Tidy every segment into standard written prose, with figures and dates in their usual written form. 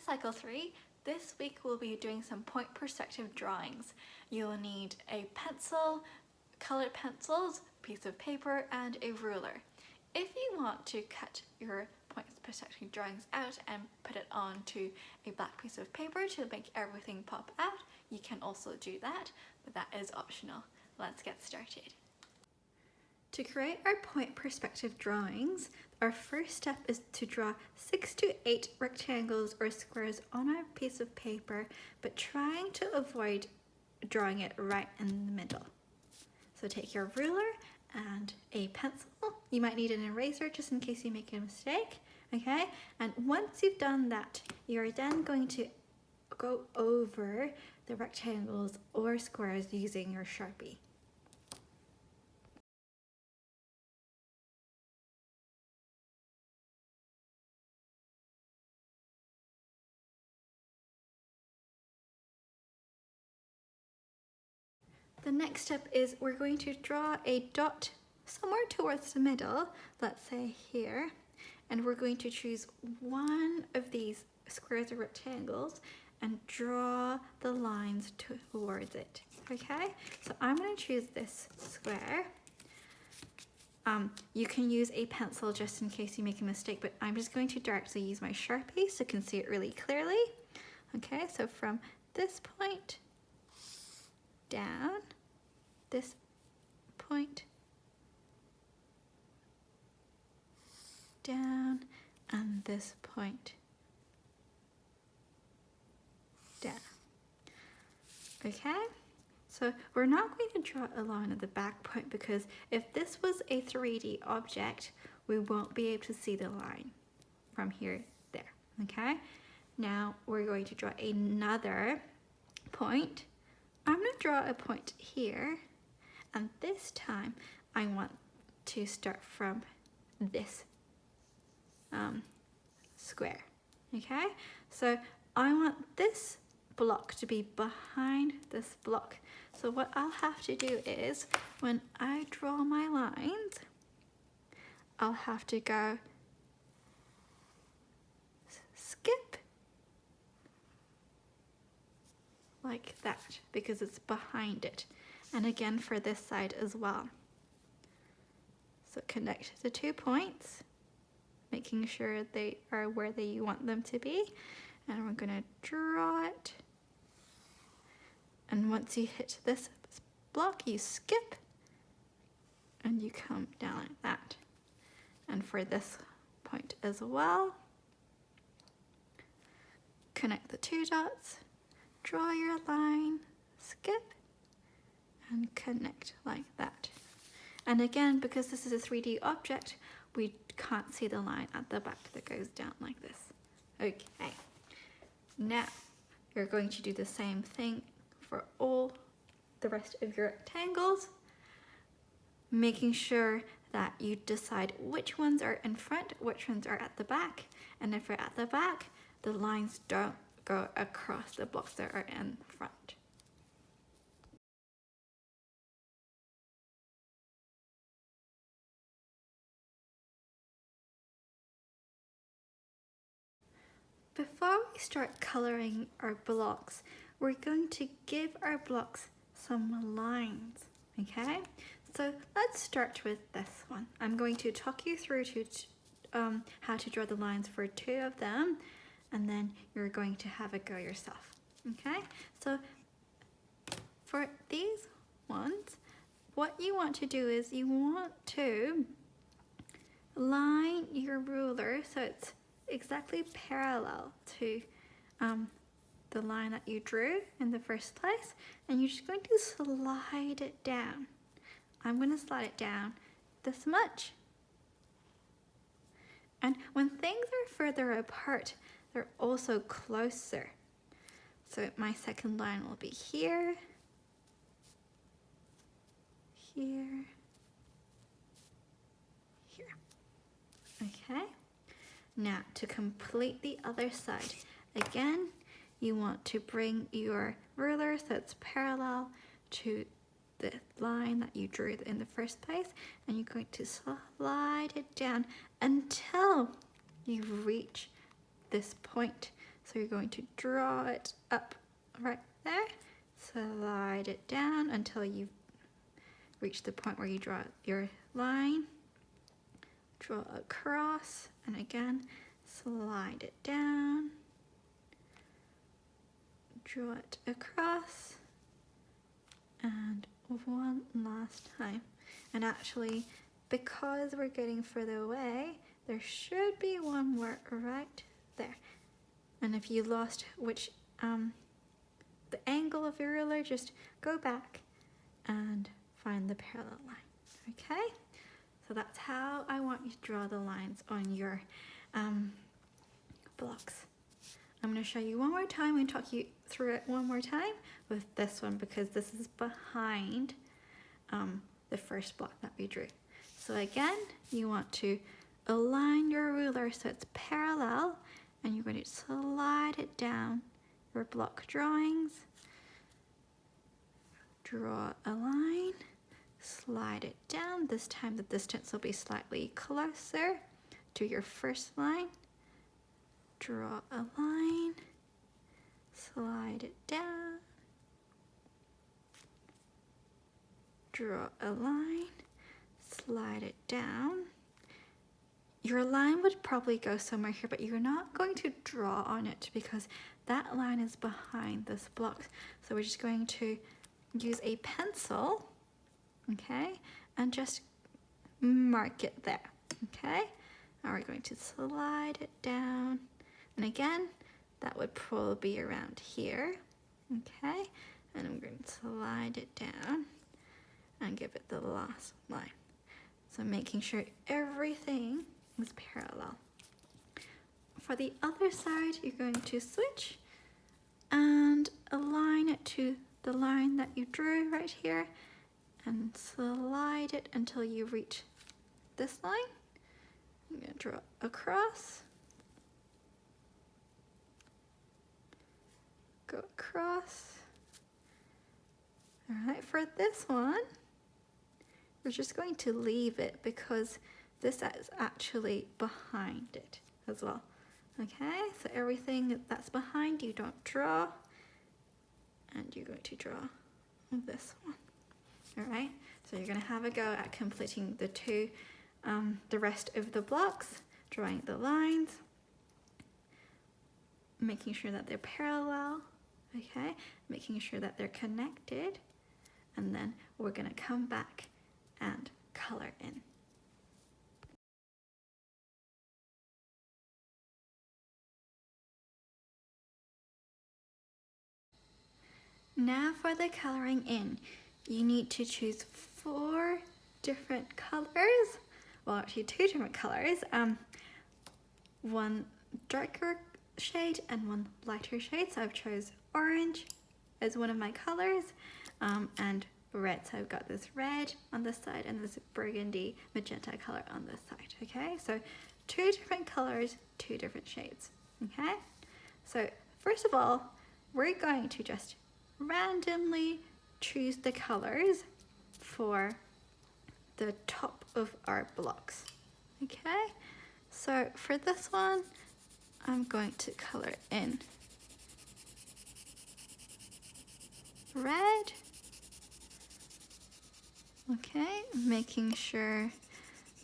Cycle 3. This week we'll be doing some point perspective drawings. You'll need a pencil, colored pencils, piece of paper, and a ruler. If you want to cut your point perspective drawings out and put it onto a black piece of paper to make everything pop out, you can also do that, but that is optional. Let's get started. To create our point perspective drawings, our first step is to draw 6 to 8 rectangles or squares on our piece of paper, but trying to avoid drawing it right in the middle. So take your ruler and a pencil. You might need an eraser just in case you make a mistake, okay? And once you've done that, you're then going to go over the rectangles or squares using your Sharpie. The next step is we're going to draw a dot somewhere towards the middle, let's say here, and we're going to choose one of these squares or rectangles and draw the lines towards it, okay? So I'm going to choose this square. You can use a pencil just in case you make a mistake, but I'm just going to directly use my Sharpie so you can see it really clearly. Okay, so from this point down, this point down, and this point down. Okay, so we're not going to draw a line at the back point because if this was a 3D object, we won't be able to see the line from here there. Okay, now we're going to draw another point. I'm going to draw a point here, and this time I want to start from this square, okay? So I want this block to be behind this block. So what I'll have to do is, when I draw my lines, I'll have to go skip like that because it's behind it, and again for this side as well. So connect the 2 points, making sure they are where you want them to be, and we're going to draw it, and once you hit this block you skip and you come down like that. And for this point as well, connect the 2 dots, draw your line, skip, and connect like that. And again, because this is a 3D object, we can't see the line at the back that goes down like this. Okay, now you're going to do the same thing for all the rest of your rectangles, making sure that you decide which ones are in front, which ones are at the back, and if they're at the back, the lines don't go across the blocks that are in front. Before we start coloring our blocks, we're going to give our blocks some lines, okay? So let's start with this one. I'm going to talk you through how to draw the lines for 2 of them, and then you're going to have a go yourself, okay? So for these ones, what you want to do is you want to line your ruler so it's exactly parallel to the line that you drew in the first place, and you're just going to slide it down. I'm going to slide it down this much. And when things are further apart, they're also closer. So my second line will be here, here, here. Okay? Now to complete the other side, again, you want to bring your ruler so it's parallel to the line that you drew in the first place, and you're going to slide it down until you reach this point So you're going to draw it up right there, slide it down until you reach the point where you draw your line, draw across, and again, slide it down, draw it across, and one last time. And actually, because we're getting further away, there should be one more right there. And if you lost the angle of your ruler, just go back and find the parallel line, okay? So that's how I want you to draw the lines on your blocks. I'm going to show you one more time and talk you through it one more time with this one, because this is behind the first block that we drew. So again, you want to align your ruler so it's parallel, and you're going to slide it down your block drawings, draw a line, slide it down. This time the distance will be slightly closer to your first line. Draw a line, slide it down, draw a line, slide it down. Your line would probably go somewhere here, but you're not going to draw on it because that line is behind this block. So we're just going to use a pencil, okay, and just mark it there, okay? Now we're going to slide it down, and again, that would probably be around here, okay? And I'm going to slide it down and give it the last line. So making sure everything is parallel. For the other side, you're going to switch and align it to the line that you drew right here and slide it until you reach this line. I'm going to draw across, go across. All right, for this one, we're just going to leave it because this is actually behind it as well. Okay, so everything that's behind you don't draw, and you're going to draw this one. All right, so you're going to have a go at completing the rest of the blocks, drawing the lines, making sure that they're parallel, okay, making sure that they're connected, and then we're going to come back and color in. Now for the coloring in, you need to choose 4 different colors, well actually 2 different colors, one darker shade and one lighter shade. So I've chose orange as one of my colors, and red. So I've got this red on this side and this burgundy magenta color on this side, okay? So 2 different colors, 2 different shades, okay? So first of all, we're going to just randomly choose the colors for the top of our blocks, okay? So for this one, I'm going to color in red, okay, making sure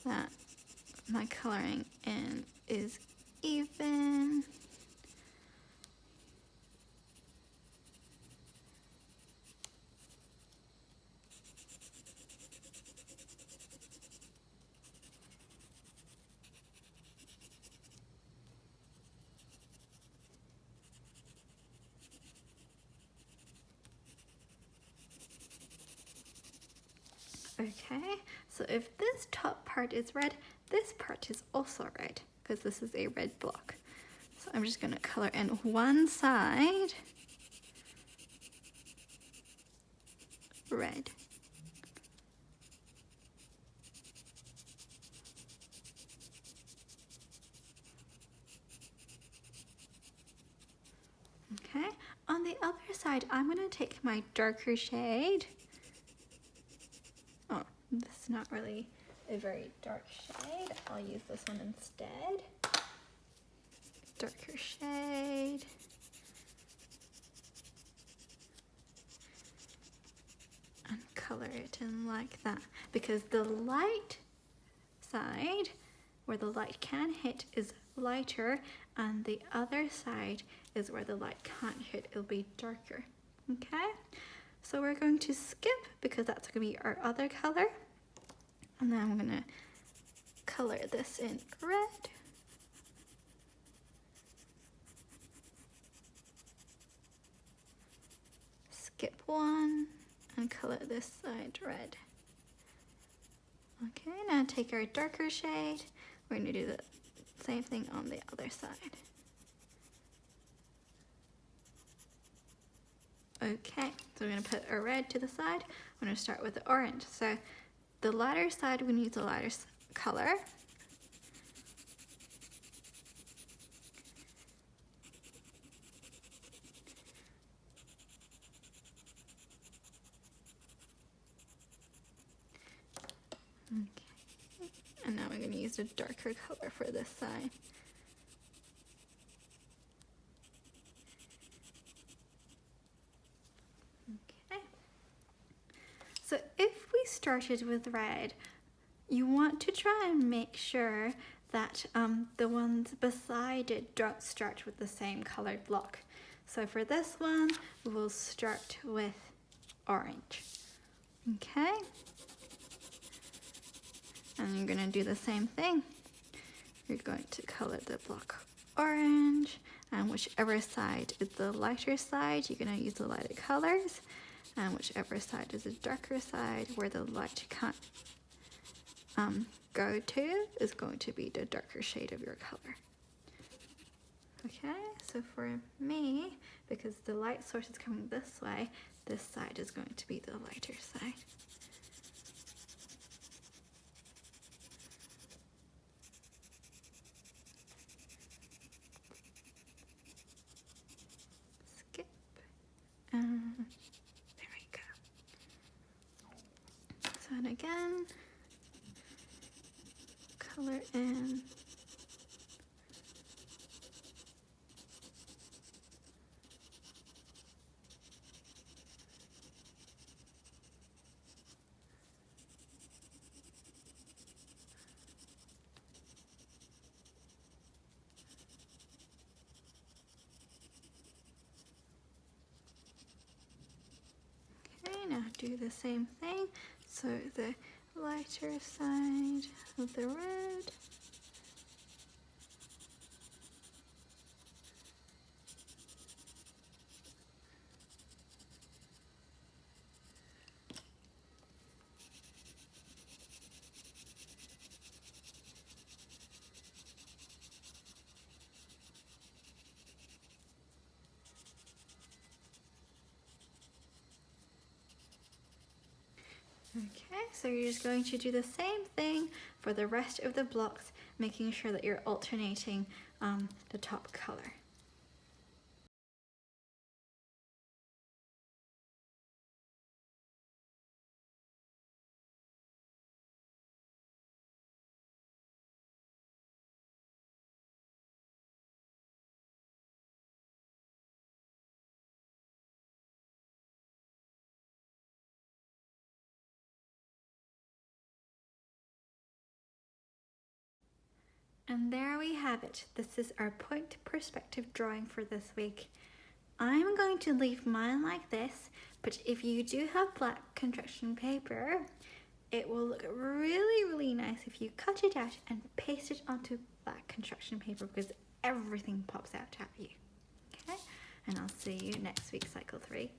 that my coloring in is even. Okay, so if this top part is red, this part is also red because this is a red block. So I'm just going to color in one side red. Okay, on the other side, I'm going to take my darker shade. Oh, this is not really a very dark shade. I'll use this one instead. Darker shade. it in like that, because the light side where the light can hit is lighter, and the other side is where the light can't hit, it'll be darker. Okay, so we're going to skip because that's going to be our other color, and then I'm going to color this in red. Skip one and color this side red. Okay, now take our darker shade. We're going to do the same thing on the other side. Okay, so we're going to put our red to the side. We're going to start with the orange. So the lighter side, we're going to use the lighter color. Okay, and now we're going to use a darker color for this side. Okay, so if we started with red, you want to try and make sure that the ones beside it don't start with the same colored block. So for this one, we'll start with orange. Okay, and you're going to do the same thing. You're going to color the block orange, and whichever side is the lighter side, you're going to use the lighter colors, and whichever side is the darker side where the light can't go to is going to be the darker shade of your color. Okay, so for me, because the light source is coming this way, this side is going to be the lighter side. Skip, and there we go. So and again, color in. Okay, now do the same thing. So the lighter side of the red. Okay, so you're just going to do the same thing for the rest of the blocks, making sure that you're alternating the top color. And there we have it. This is our point perspective drawing for this week. I'm going to leave mine like this, but if you do have black construction paper, it will look really nice if you cut it out and paste it onto black construction paper, because everything pops out at you. Okay, and I'll see you next week, cycle 3.